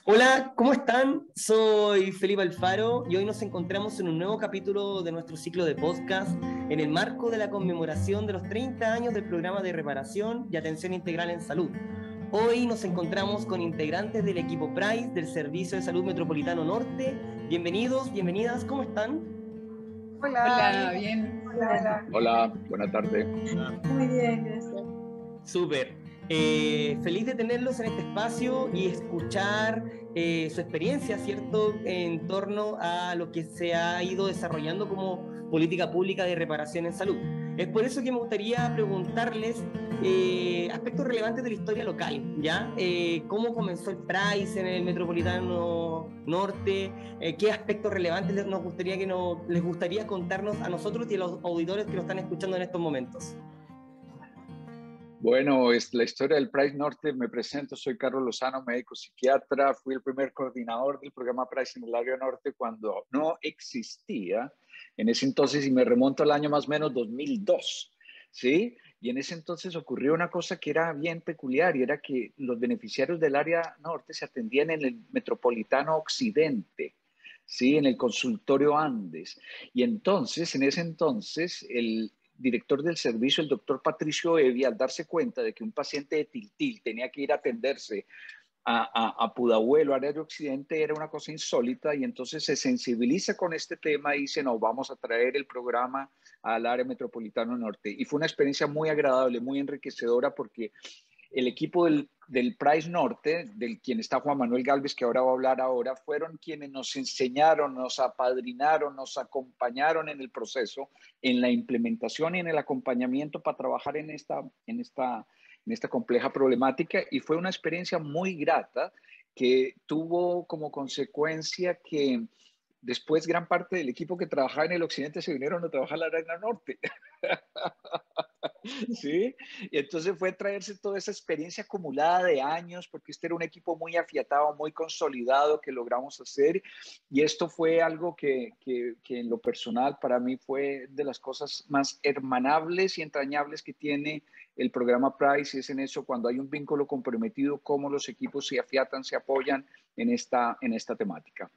Hola, ¿cómo están? Soy Felipe Alfaro y hoy nos encontramos en un nuevo capítulo de nuestro ciclo de podcast en el marco de la conmemoración de los 30 años del programa de reparación y atención integral en salud. Hoy nos encontramos con integrantes del equipo PRICE del Servicio de Salud Metropolitano Norte. Bienvenidos, bienvenidas, ¿cómo están? Hola, bien. Hola, buena tarde. Muy bien, gracias. Súper. Feliz de tenerlos en este espacio y escuchar su experiencia, ¿cierto?, en torno a lo que se ha ido desarrollando como política pública de reparación en salud. Es por eso que me gustaría preguntarles aspectos relevantes de la historia local, ¿ya? ¿Cómo comenzó el PRICE en el Metropolitano Norte? ¿Qué aspectos relevantes les gustaría contarnos a nosotros y a los auditores que lo están escuchando en estos momentos? Bueno, es la historia del PRICE Norte. Me presento, soy Carlos Lozano, médico psiquiatra. Fui el primer coordinador del programa PRICE en el área norte cuando no existía en ese entonces, y me remonto al año más o menos 2002, ¿sí? Y en ese entonces ocurrió una cosa que era bien peculiar, y era que los beneficiarios del área norte se atendían en el Metropolitano Occidente, ¿sí? En el consultorio Andes. Y entonces, en ese entonces, el director del servicio, el doctor Patricio Evi, al darse cuenta de que un paciente de Tiltil tenía que ir a atenderse a Pudahuelo, área de Occidente, era una cosa insólita, y entonces se sensibiliza con este tema y dice, no, vamos a traer el programa al área metropolitano norte. Y fue una experiencia muy agradable, muy enriquecedora, porque el equipo del PRICE Norte, del quien está Juan Manuel Galvez, que ahora va a hablar ahora, fueron quienes nos enseñaron, nos apadrinaron, nos acompañaron en el proceso, en la implementación y en el acompañamiento para trabajar en esta compleja problemática, y fue una experiencia muy grata que tuvo como consecuencia que después gran parte del equipo que trabajaba en el occidente se vinieron a trabajar a la área norte. ¿Sí? Y entonces fue traerse toda esa experiencia acumulada de años, porque este era un equipo muy afiatado, muy consolidado que logramos hacer, y esto fue algo que en lo personal para mí fue de las cosas más hermanables y entrañables que tiene el programa PRICE, y es en eso, cuando hay un vínculo comprometido, cómo los equipos se afiatan, se apoyan en esta temática.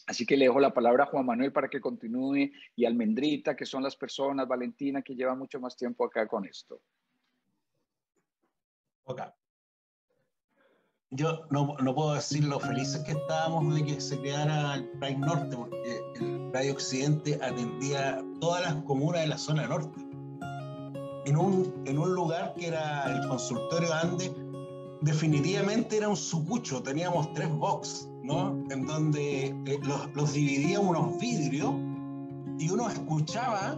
Así que le dejo la palabra a Juan Manuel para que continúe, y Almendrita, que son las personas, Valentina, que lleva mucho más tiempo acá con esto. Okay. Yo no puedo decir lo felices que estábamos de que se creara el PRICE Norte, porque el PRICE Occidente atendía todas las comunas de la zona norte. En un lugar que era el consultorio Andes, definitivamente era un sucucho, teníamos 3 box, ¿no? En donde los dividía unos vidrios, y uno escuchaba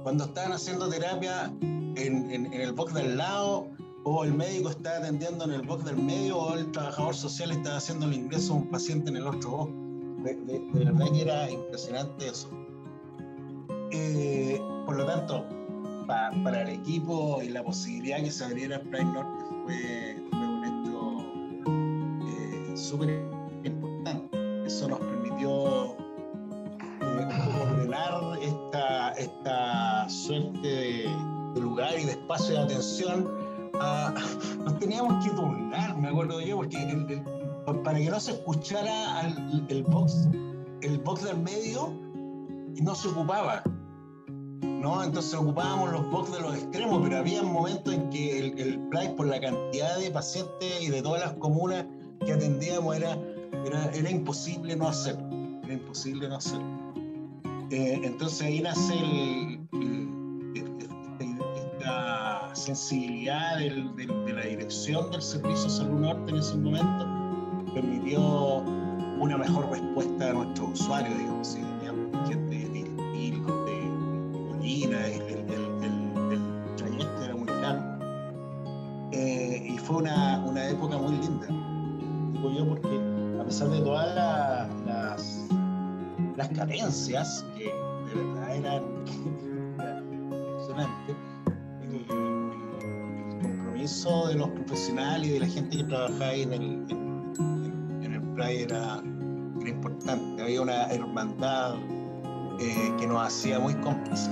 cuando estaban haciendo terapia en el box del lado, o el médico estaba atendiendo en el box del medio, o el trabajador social estaba haciendo el ingreso a un paciente en el otro box. De verdad que era impresionante eso. Por lo tanto, para el equipo y la posibilidad que se abriera el PRICE Norte fue un hecho súper importante. Eso nos permitió ordenar esta suerte de lugar y de espacio de atención. Nos teníamos que turnar, me acuerdo yo, porque para que no se escuchara el box del medio no se ocupaba, ¿no? Entonces ocupábamos los box de los extremos, pero había momentos en que el PRICE, por la cantidad de pacientes y de todas las comunas que atendíamos, era imposible no hacerlo. Era imposible no hacerlo. Entonces ahí nace esta sensibilidad de la dirección del Servicio de Salud Norte en ese momento, permitió una mejor respuesta a nuestros usuarios, digamos, si teníamos gente de Tiltil, de Colina, el trayecto era muy largo, y fue una época muy linda, digo yo, porque a pesar de todas las carencias, que de verdad eran impresionantes, el compromiso de los profesionales y de la gente que trabajaba ahí en el PRICE era importante. Había una hermandad que nos hacía muy cómplices.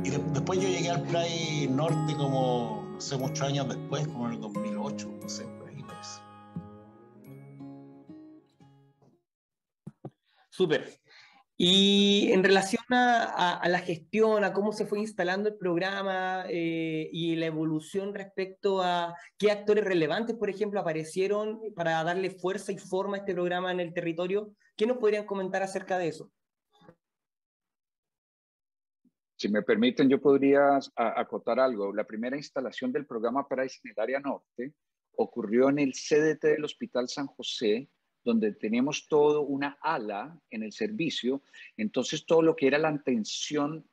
Y después yo llegué al PRICE Norte como, no sé, muchos años después, como en el 2008, no sé, por ahí parece. Súper. Y en relación a la gestión, a cómo se fue instalando el programa y la evolución respecto a qué actores relevantes, por ejemplo, aparecieron para darle fuerza y forma a este programa en el territorio, ¿qué nos podrían comentar acerca de eso? Si me permiten, yo podría acotar algo. La primera instalación del programa Price en el área norte ocurrió en el CDT del Hospital San José, donde teníamos todo una ala en el servicio. Entonces, todo lo que era la atención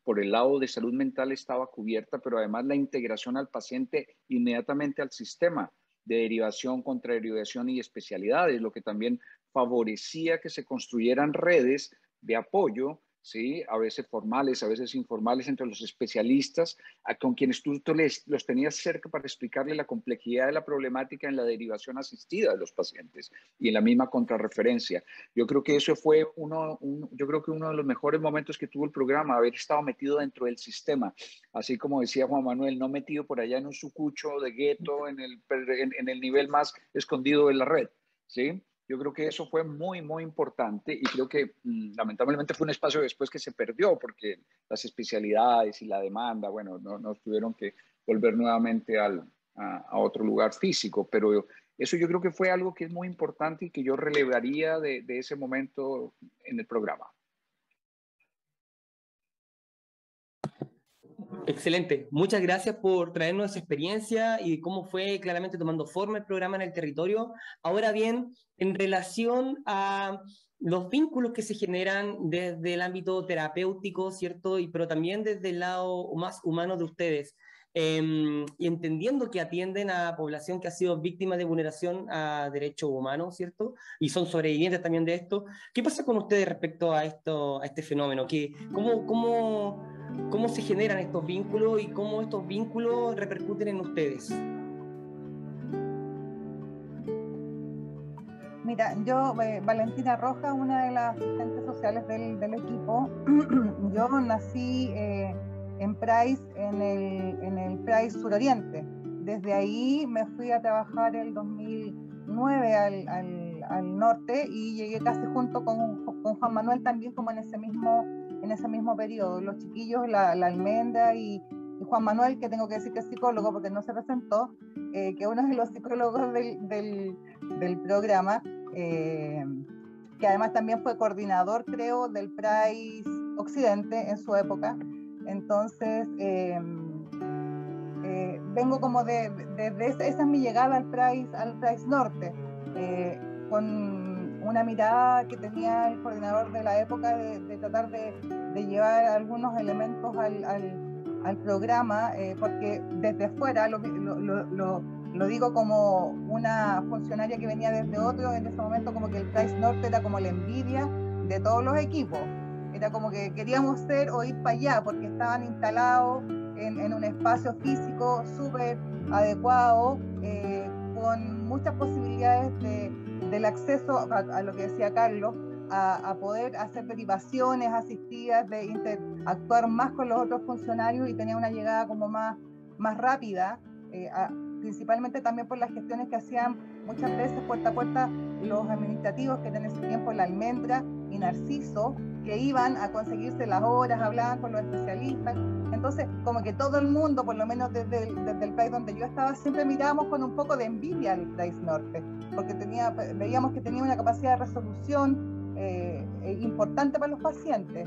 por el lado de salud mental estaba cubierta, pero además la integración al paciente inmediatamente al sistema de derivación, contraderivación y especialidades, lo que también favorecía que se construyeran redes de apoyo, ¿sí? A veces formales, a veces informales entre los especialistas, con quienes tú los tenías cerca para explicarle la complejidad de la problemática en la derivación asistida de los pacientes y en la misma contrarreferencia. Yo creo que eso fue uno de los mejores momentos que tuvo el programa, haber estado metido dentro del sistema, así como decía Juan Manuel, no metido por allá en un sucucho de gueto en el nivel más escondido de la red, ¿sí? Yo creo que eso fue muy, muy importante y creo que lamentablemente fue un espacio después que se perdió porque las especialidades y la demanda, bueno, nos tuvieron que volver nuevamente a otro lugar físico, pero eso yo creo que fue algo que es muy importante y que yo relevaría de ese momento en el programa. Excelente. Muchas gracias por traernos esa experiencia y cómo fue claramente tomando forma el programa en el territorio. Ahora bien, en relación a los vínculos que se generan desde el ámbito terapéutico, ¿cierto? Pero también desde el lado más humano de ustedes, y entendiendo que atienden a población que ha sido víctima de vulneración a derechos humanos, ¿cierto? Y son sobrevivientes también de esto. ¿Qué pasa con ustedes respecto a este fenómeno? ¿Cómo se generan estos vínculos y cómo estos vínculos repercuten en ustedes? Mira, yo, Valentina Rojas, una de las asistentes sociales del equipo, yo nací en Price, en el Price Suroriente. Desde ahí me fui a trabajar el 2009 al norte y llegué casi junto con Juan Manuel también como en ese mismo periodo. Los chiquillos, la Almendra y Juan Manuel, que tengo que decir que es psicólogo porque no se presentó, que uno de los psicólogos del programa, que además también fue coordinador, creo, del Price Occidente en su época. Entonces, vengo como esa es mi llegada al Price Norte, con una mirada que tenía el coordinador de la época de tratar de llevar algunos elementos al programa, porque desde fuera lo digo como una funcionaria que venía desde otro, en ese momento como que el Price Norte era como la envidia de todos los equipos, era como que queríamos ser o ir para allá porque estaban instalados en un espacio físico súper adecuado, con muchas posibilidades del acceso a lo que decía Carlos, a poder hacer derivaciones asistidas, de interactuar más con los otros funcionarios y tenía una llegada como más rápida, principalmente también por las gestiones que hacían muchas veces puerta a puerta los administrativos, que en ese tiempo la Almendra y Narciso, que iban a conseguirse las horas, hablaban con los especialistas. Entonces, como que todo el mundo, por lo menos desde el país donde yo estaba, siempre mirábamos con un poco de envidia al Price Norte, porque veíamos que tenía una capacidad de resolución importante para los pacientes.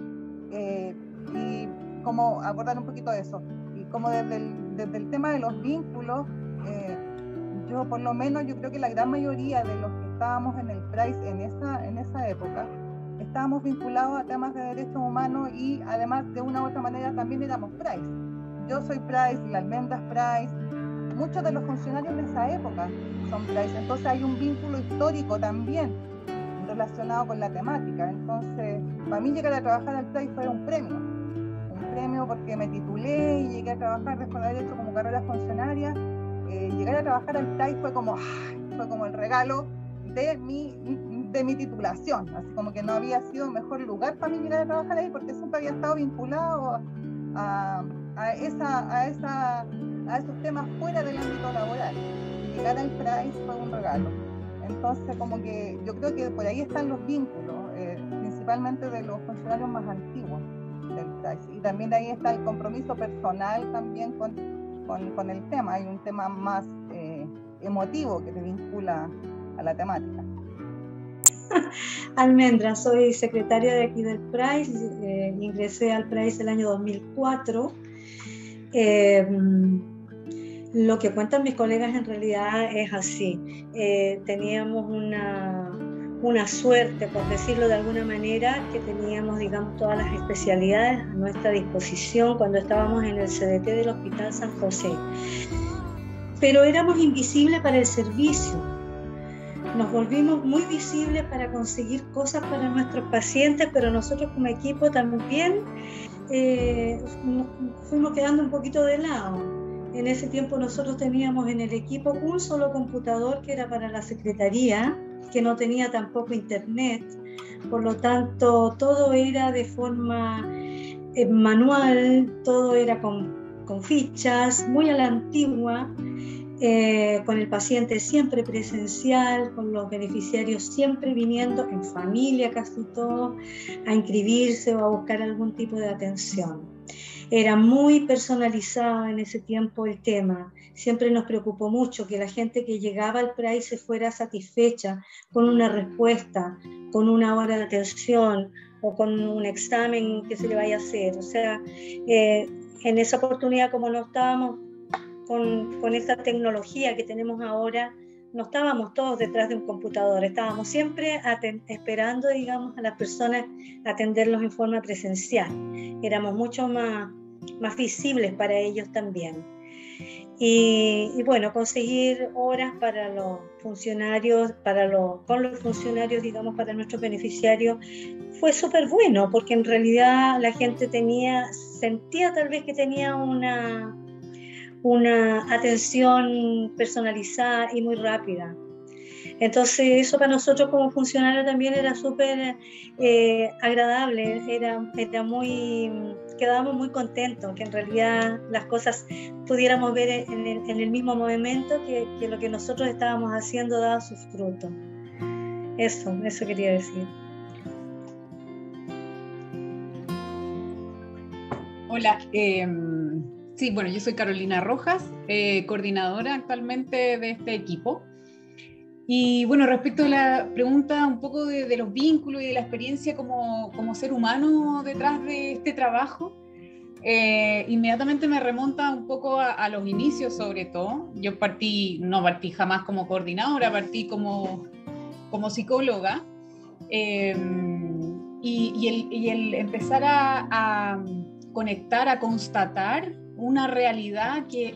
Y como abordar un poquito eso. Y como desde el tema de los vínculos, yo por lo menos, yo creo que la gran mayoría de los que estábamos en el Price en esa época, estábamos vinculados a temas de derechos humanos y además de una u otra manera también éramos Price. Yo soy Price, la Almendra es Price, muchos de los funcionarios de esa época son Price, entonces hay un vínculo histórico también relacionado con la temática. Entonces, para mí llegar a trabajar al Price fue un premio porque me titulé y llegué a trabajar después de haber hecho como carrera funcionaria. Llegar a trabajar al Price fue como el regalo de mi titulación, así como que no había sido mejor lugar para mí llegar a trabajar ahí porque siempre había estado vinculado a esos temas fuera del ámbito laboral. Llegar al Price fue un regalo. Entonces, como que yo creo que por ahí están los vínculos, principalmente de los funcionarios más antiguos del PRAIS. Y también ahí está el compromiso personal también con el tema. Hay un tema más emotivo que te vincula a la temática. Almendra, soy secretaria de aquí del PRAIS, ingresé al PRAIS el año 2004. Lo que cuentan mis colegas en realidad es así. Teníamos una suerte, por decirlo de alguna manera, que teníamos, digamos, todas las especialidades a nuestra disposición cuando estábamos en el CDT del Hospital San José. Pero éramos invisibles para el servicio. Nos volvimos muy visibles para conseguir cosas para nuestros pacientes, pero nosotros como equipo también fuimos quedando un poquito de lado. En ese tiempo nosotros teníamos en el equipo un solo computador que era para la secretaría, que no tenía tampoco internet, por lo tanto todo era de forma manual, todo era con fichas, muy a la antigua, con el paciente siempre presencial, con los beneficiarios siempre viniendo en familia casi todo, a inscribirse o a buscar algún tipo de atención. Era muy personalizado en ese tiempo el tema. Siempre nos preocupó mucho que la gente que llegaba al PRAIS se fuera satisfecha con una respuesta, con una hora de atención o con un examen que se le vaya a hacer. O sea, en esa oportunidad, como no estábamos con esta tecnología que tenemos ahora, no estábamos todos detrás de un computador, estábamos siempre esperando, digamos, a las personas atenderlos en forma presencial. Éramos mucho más visibles para ellos también. Y bueno, conseguir horas para los funcionarios, con los funcionarios, digamos, para nuestros beneficiarios, fue súper bueno, porque en realidad la gente sentía tal vez que tenía una atención personalizada y muy rápida. Entonces eso para nosotros como funcionarios también era súper agradable, quedábamos muy contentos que en realidad las cosas pudiéramos ver en el mismo momento que lo que nosotros estábamos haciendo daba sus frutos. Eso quería decir. Hola, sí, bueno, yo soy Carolina Rojas, coordinadora actualmente de este equipo. Y bueno, respecto a la pregunta un poco de los vínculos y de la experiencia como ser humano detrás de este trabajo, inmediatamente me remonta un poco a los inicios sobre todo. Yo no partí jamás como coordinadora, partí como psicóloga. Y el empezar a conectar, a constatar una realidad que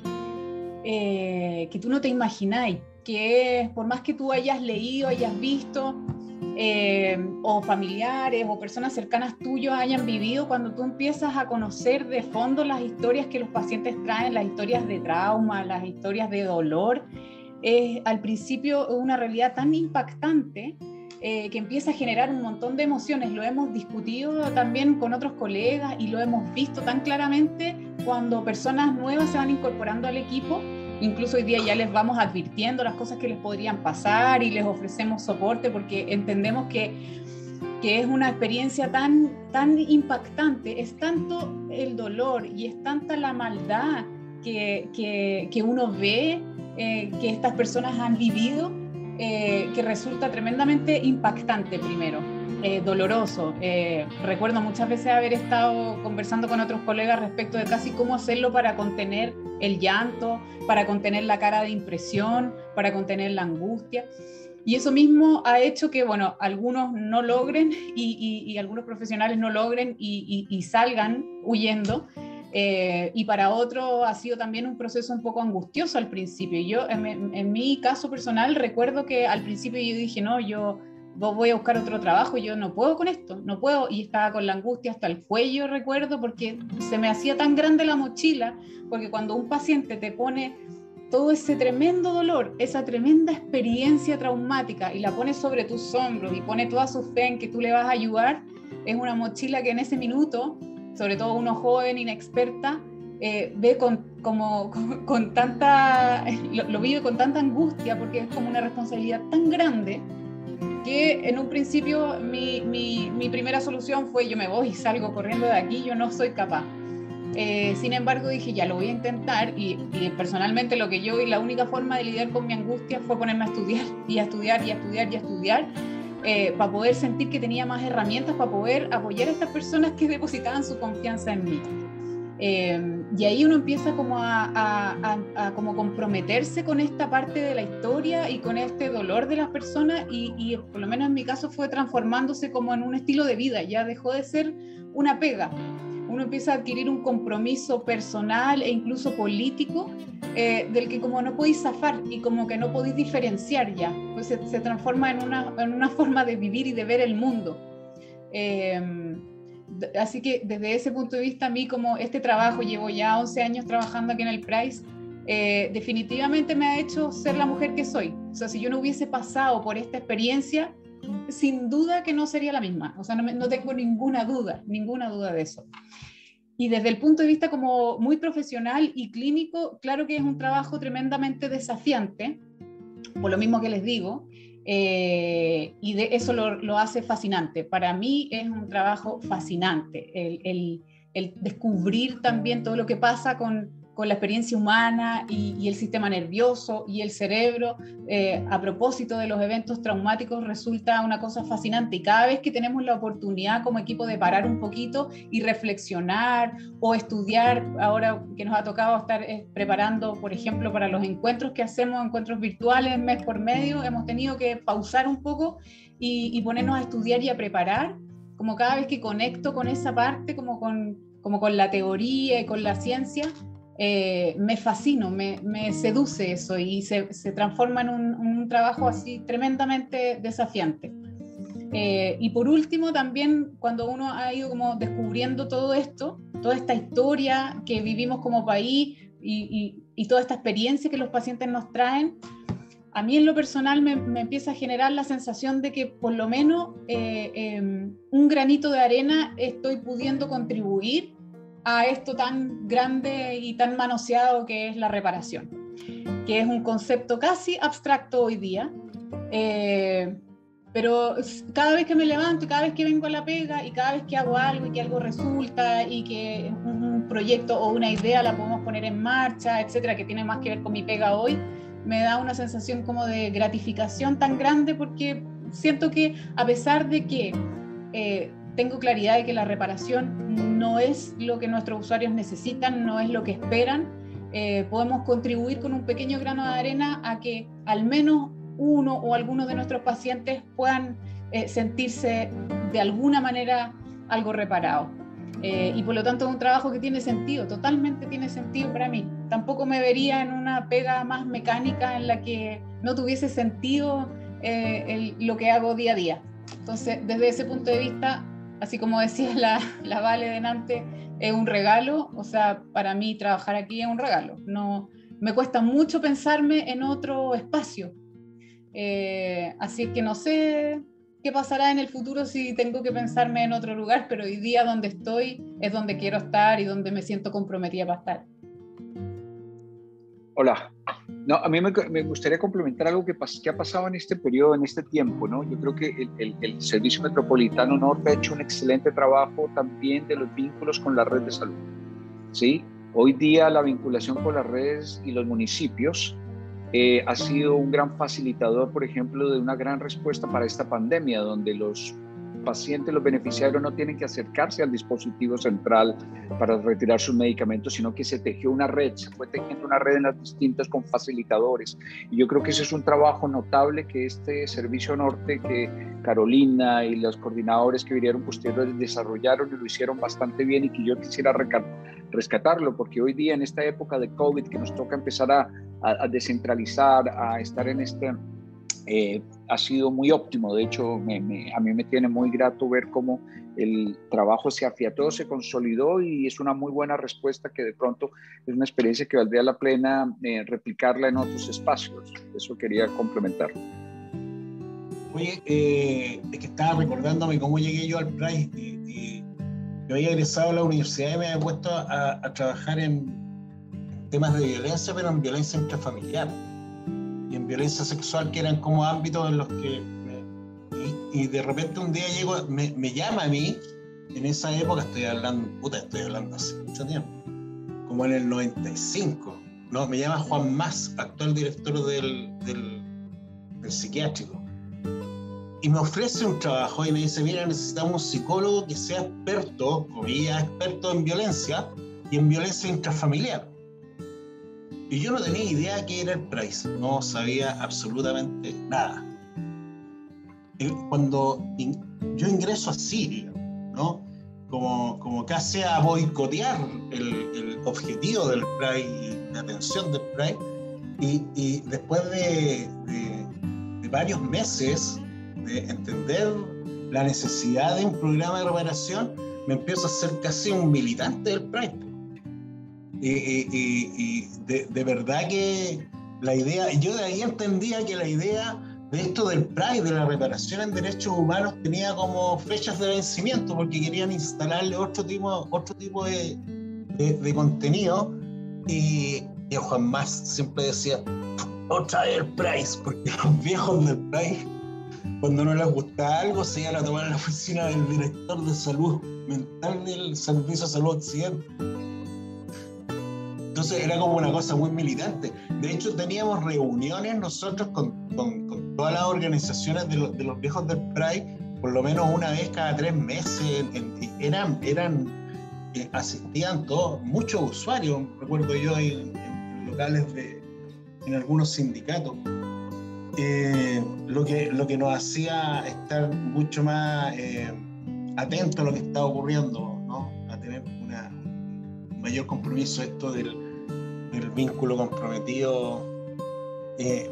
tú no te imagináis, que es, por más que tú hayas leído, hayas visto, o familiares o personas cercanas tuyas hayan vivido, cuando tú empiezas a conocer de fondo las historias que los pacientes traen, las historias de trauma, las historias de dolor, al principio es una realidad tan impactante que empieza a generar un montón de emociones. Lo hemos discutido también con otros colegas y lo hemos visto tan claramente cuando personas nuevas se van incorporando al equipo. Incluso hoy día ya les vamos advirtiendo las cosas que les podrían pasar y les ofrecemos soporte porque entendemos que es una experiencia tan impactante, es tanto el dolor y es tanta la maldad que uno ve que estas personas han vivido, que resulta tremendamente impactante primero, doloroso. Recuerdo muchas veces haber estado conversando con otros colegas respecto de casi cómo hacerlo para contener el llanto, para contener la cara de impresión, para contener la angustia. Y eso mismo ha hecho que, bueno, algunos no logren y algunos profesionales no logren y salgan huyendo. Y para otros ha sido también un proceso un poco angustioso al principio. Yo, en mi caso personal, recuerdo que al principio yo dije, no, yo voy a buscar otro trabajo, yo no puedo con esto, no puedo, y estaba con la angustia hasta el cuello, recuerdo, porque se me hacía tan grande la mochila, porque cuando un paciente te pone todo ese tremendo dolor, esa tremenda experiencia traumática y la pone sobre tus hombros y pone toda su fe en que tú le vas a ayudar, es una mochila que en ese minuto, sobre todo uno joven, inexperta, ve con tanta, lo vive con tanta angustia, porque es como una responsabilidad tan grande, que en un principio mi primera solución fue: yo me voy y salgo corriendo de aquí, yo no soy capaz. Sin embargo dije, ya lo voy a intentar, y personalmente lo que yo vi, la única forma de lidiar con mi angustia fue ponerme a estudiar y a estudiar y a estudiar y a estudiar, para poder sentir que tenía más herramientas para poder apoyar a estas personas que depositaban su confianza en mí. Y ahí uno empieza como a como comprometerse con esta parte de la historia y con este dolor de las personas, y por lo menos en mi caso fue transformándose como en un estilo de vida, ya dejó de ser una pega. Uno empieza a adquirir un compromiso personal e incluso político, del que como no podéis zafar y como que no podéis diferenciar ya, pues se transforma en una forma de vivir y de ver el mundo. Así que desde ese punto de vista, a mí como este trabajo, llevo ya 11 años trabajando aquí en el PRICE, definitivamente me ha hecho ser la mujer que soy. O sea, si yo no hubiese pasado por esta experiencia, sin duda que no sería la misma. O sea, no tengo ninguna duda de eso. Y desde el punto de vista como muy profesional y clínico, claro que es un trabajo tremendamente desafiante, por lo mismo que les digo, y eso lo hace fascinante. Para mí es un trabajo fascinante, el descubrir también todo lo que pasa con la experiencia humana y el sistema nervioso y el cerebro, a propósito de los eventos traumáticos, resulta una cosa fascinante, y cada vez que tenemos la oportunidad como equipo de parar un poquito y reflexionar o estudiar, ahora que nos ha tocado estar preparando, por ejemplo, para los encuentros que hacemos, encuentros virtuales mes por medio, hemos tenido que pausar un poco y ponernos a estudiar y a preparar, como cada vez que conecto con esa parte, como con la teoría y con la ciencia, me fascino, me seduce eso, y se transforma en un trabajo así tremendamente desafiante. Y por último, también cuando uno ha ido como descubriendo todo esto, toda esta historia que vivimos como país y toda esta experiencia que los pacientes nos traen, a mí en lo personal me empieza a generar la sensación de que por lo menos un granito de arena estoy pudiendo contribuir a esto tan grande y tan manoseado que es la reparación, que es un concepto casi abstracto hoy día, pero cada vez que me levanto y cada vez que vengo a la pega y cada vez que hago algo y que algo resulta y que un proyecto o una idea la podemos poner en marcha, etcétera, que tiene más que ver con mi pega hoy, me da una sensación como de gratificación tan grande, porque siento que a pesar de que tengo claridad de que la reparación no es lo que nuestros usuarios necesitan, no es lo que esperan, podemos contribuir con un pequeño grano de arena a que al menos uno o algunos de nuestros pacientes puedan sentirse de alguna manera algo reparado. Y por lo tanto es un trabajo que tiene sentido, totalmente tiene sentido para mí. Tampoco me vería en una pega más mecánica en la que no tuviese sentido lo que hago día a día. Entonces, desde ese punto de vista, así como decía la Vale delante, es un regalo. O sea, para mí trabajar aquí es un regalo. No, me cuesta mucho pensarme en otro espacio. Así que no sé qué pasará en el futuro si tengo que pensarme en otro lugar, pero hoy día donde estoy es donde quiero estar y donde me siento comprometida para estar. Hola. No, a mí me gustaría complementar algo que ha pasado en este periodo, en este tiempo, ¿no? Yo creo que el Servicio Metropolitano Norte ha hecho un excelente trabajo también de los vínculos con la red de salud, ¿sí? Hoy día la vinculación con las redes y los municipios ha sido un gran facilitador, por ejemplo, de una gran respuesta para esta pandemia, donde los pacientes, los beneficiarios no tienen que acercarse al dispositivo central para retirar sus medicamentos, sino que se tejió una red, se fue tejiendo una red en las distintas con facilitadores. Y yo creo que ese es un trabajo notable que este Servicio Norte, que Carolina y los coordinadores que vinieron posteriores desarrollaron y lo hicieron bastante bien, y que yo quisiera rescatarlo, porque hoy día en esta época de COVID que nos toca empezar a descentralizar, a estar en ha sido muy óptimo. De hecho, a mí me tiene muy grato ver cómo el trabajo se afiató, se consolidó, y es una muy buena respuesta que de pronto es una experiencia que valdría la pena replicarla en otros espacios. Eso quería complementar. Oye, es que estaba recordándome cómo llegué yo al PRICE, y yo había egresado a la universidad y me había puesto a trabajar en temas de violencia, pero en violencia intrafamiliar y en violencia sexual, que eran como ámbitos en los que y de repente un día me llama a mí, en esa época estoy hablando hace mucho tiempo, como en el 95, ¿no? Me llama Juan Mas, actual director del psiquiátrico, y me ofrece un trabajo y me dice, mira, necesitamos un psicólogo que sea experto, comillas, experto en violencia y en violencia intrafamiliar. Y yo no tenía idea de qué era el PRAIS, no sabía absolutamente nada. Cuando yo ingreso así, ¿no? Como casi a boicotear el objetivo del PRAIS y la atención del PRAIS, y después de varios meses de entender la necesidad de un programa de reparación, me empiezo a ser casi un militante del PRAIS. Y de verdad que la idea, yo de ahí entendía que la idea de esto del PRAIS, de la reparación en derechos humanos, tenía como fechas de vencimiento, porque querían instalarle otro tipo de contenido, y Juan Mas siempre decía, otra vez el PRAIS, porque los viejos del PRAIS, cuando no les gustaba algo, se iban a tomar en la oficina del director de salud mental del Servicio de Salud Occidente. Entonces era como una cosa muy militante. De hecho, teníamos reuniones nosotros con todas las organizaciones de los viejos del PRAIS, por lo menos una vez cada 3 meses. Asistían todos, muchos usuarios, recuerdo yo, en locales en algunos sindicatos. Lo que nos hacía estar mucho más atentos a lo que estaba ocurriendo, ¿no? A tener un mayor compromiso. Esto del vínculo comprometido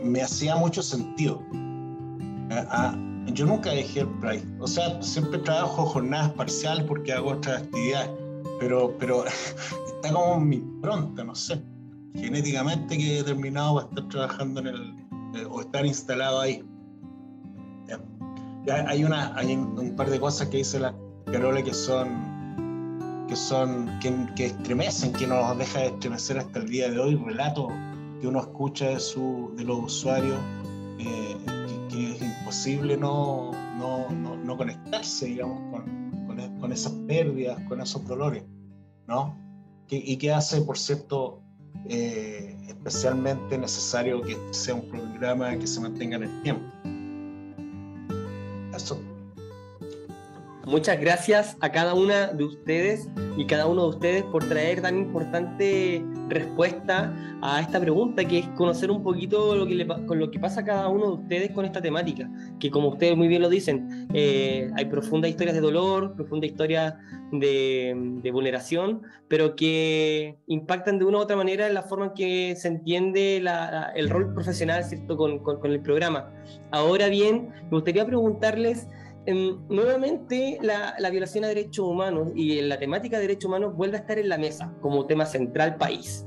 me hacía mucho sentido. Yo nunca dejé el PRAIS, o sea, siempre trabajo jornadas parciales porque hago otras actividades, pero está como en mi impronta, no sé, genéticamente, que he determinado para estar trabajando o estar instalado ahí. Hay un par de cosas que dice la Carola que estremecen, que nos deja de estremecer hasta el día de hoy. Relatos que uno escucha de los usuarios, que es imposible no conectarse, digamos, con esas pérdidas, con esos dolores, ¿no? Y que hace, por cierto, especialmente necesario que sea un programa que se mantenga en el tiempo. Eso. Muchas gracias a cada una de ustedes y cada uno de ustedes por traer tan importante respuesta a esta pregunta, que es conocer un poquito con lo que pasa a cada uno de ustedes con esta temática, que como ustedes muy bien lo dicen, hay profundas historias de dolor, profundas historias de vulneración, pero que impactan de una u otra manera en la forma en que se entiende el rol profesional, ¿cierto?, con el programa. Ahora bien, me gustaría preguntarles, nuevamente la violación a derechos humanos y la temática de derechos humanos vuelve a estar en la mesa como tema central país.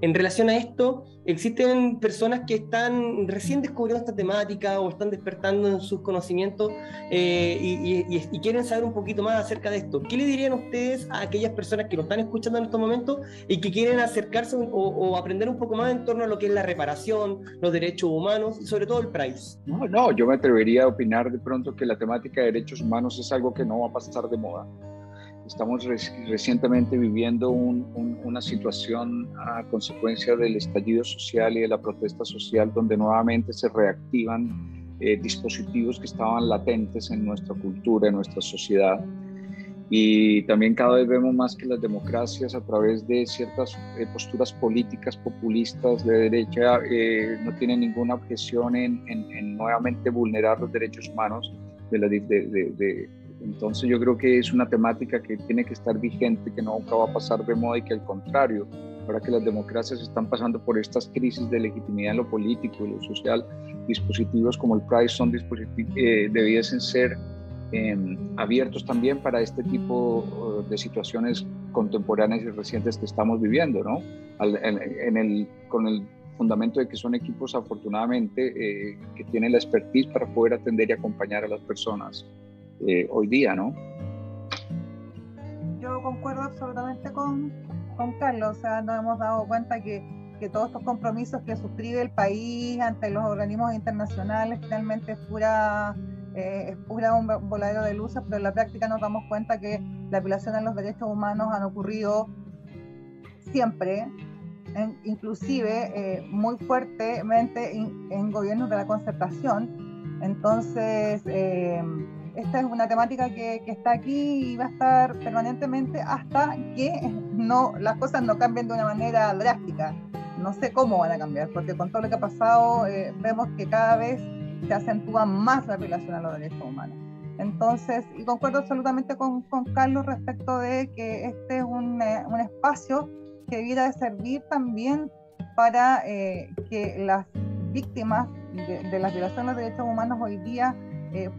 En relación a esto, existen personas que están recién descubriendo esta temática o están despertando en sus conocimientos y quieren saber un poquito más acerca de esto. ¿Qué le dirían ustedes a aquellas personas que nos están escuchando en estos momentos y que quieren acercarse o aprender un poco más en torno a lo que es la reparación, los derechos humanos y sobre todo el PRAIS? No, yo me atrevería a opinar de pronto que la temática de derechos humanos es algo que no va a pasar de moda. Estamos recientemente viviendo una situación a consecuencia del estallido social y de la protesta social, donde nuevamente se reactivan dispositivos que estaban latentes en nuestra cultura, en nuestra sociedad. Y también cada vez vemos más que las democracias, a través de ciertas posturas políticas populistas de derecha, no tienen ninguna objeción en nuevamente vulnerar los derechos humanos Entonces yo creo que es una temática que tiene que estar vigente, que nunca va a pasar de moda, y que al contrario, ahora que las democracias están pasando por estas crisis de legitimidad en lo político y lo social, dispositivos como el PRAIS debiesen ser abiertos también para este tipo de situaciones contemporáneas y recientes que estamos viviendo, ¿no? Con el fundamento de que son equipos, afortunadamente, que tienen la expertise para poder atender y acompañar a las personas hoy día, ¿no? yo concuerdo absolutamente con Carlos. O sea, nos hemos dado cuenta que todos estos compromisos que suscribe el país ante los organismos internacionales finalmente es pura un voladero de luces, pero en la práctica nos damos cuenta que la violación de los derechos humanos han ocurrido siempre, inclusive muy fuertemente en gobiernos de la concertación. Entonces, esta es una temática que está aquí y va a estar permanentemente hasta que las cosas no cambien de una manera drástica. No sé cómo van a cambiar, porque con todo lo que ha pasado vemos que cada vez se acentúa más la violación a los derechos humanos. Entonces, y concuerdo absolutamente con Carlos respecto de que este es un espacio que debiera de servir también para que las víctimas de las violaciones de derechos humanos hoy día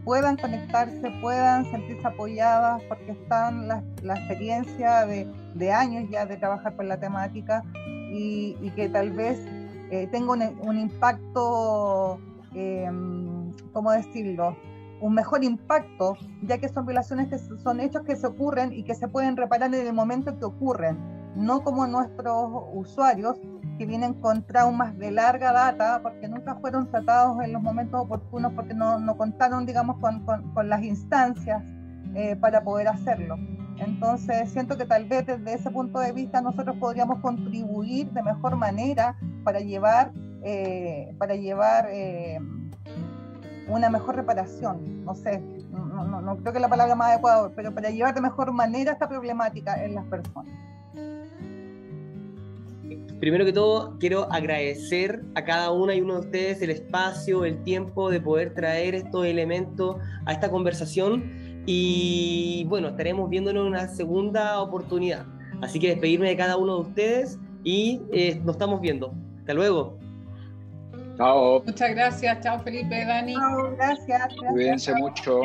puedan conectarse, puedan sentirse apoyadas, porque están la experiencia de años ya de trabajar por la temática y que tal vez tenga un impacto, ¿cómo decirlo?, un mejor impacto, ya que son violaciones que son hechos que se ocurren y que se pueden reparar en el momento que ocurren, no como nuestros usuarios que vienen con traumas de larga data porque nunca fueron tratados en los momentos oportunos, porque no contaron, digamos, con las instancias para poder hacerlo. Entonces siento que tal vez desde ese punto de vista nosotros podríamos contribuir de mejor manera para llevar una mejor reparación. No sé, no creo que la palabra más adecuada, pero para llevar de mejor manera esta problemática en las personas. Primero que todo, quiero agradecer a cada una y uno de ustedes el espacio, el tiempo de poder traer estos elementos a esta conversación. Y bueno, estaremos viéndonos en una segunda oportunidad. Así que despedirme de cada uno de ustedes y nos estamos viendo. Hasta luego. Chao. Muchas gracias. Chao, Felipe, Dani. Chao, gracias. Cuídense mucho.